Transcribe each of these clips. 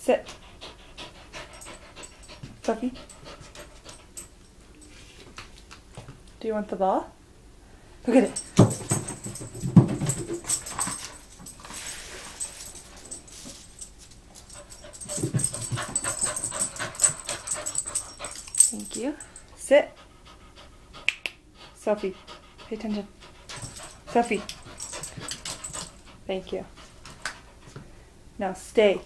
Sit. Sophie. Do you want the ball? Go get it. Thank you. Sit. Sophie, pay attention. Sophie. Thank you. Now stay.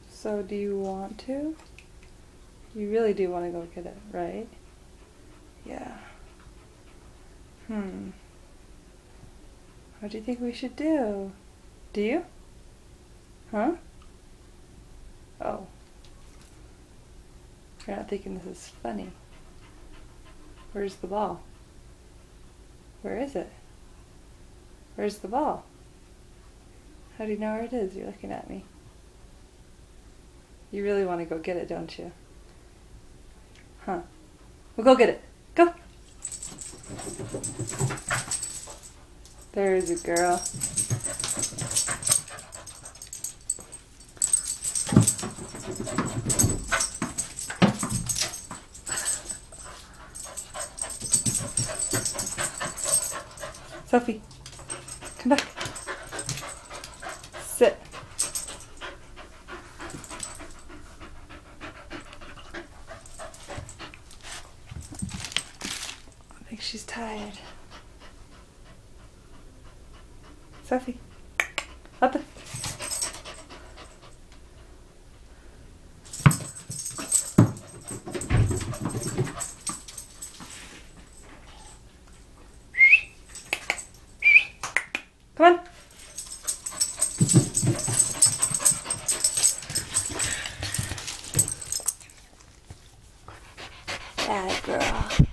So do you want to? You really do want to go get it, right? Yeah. What do you think we should do? Do you? Huh? Oh. You're not thinking this is funny. Where's the ball? Where is it? Where's the ball? How do you know where it is? You're looking at me. You really want to go get it, don't you? Huh. Well, go get it. Go! There's a girl. Sophie, come back. Sit. I think she's tired. Sophie, up. Come on. Bad girl.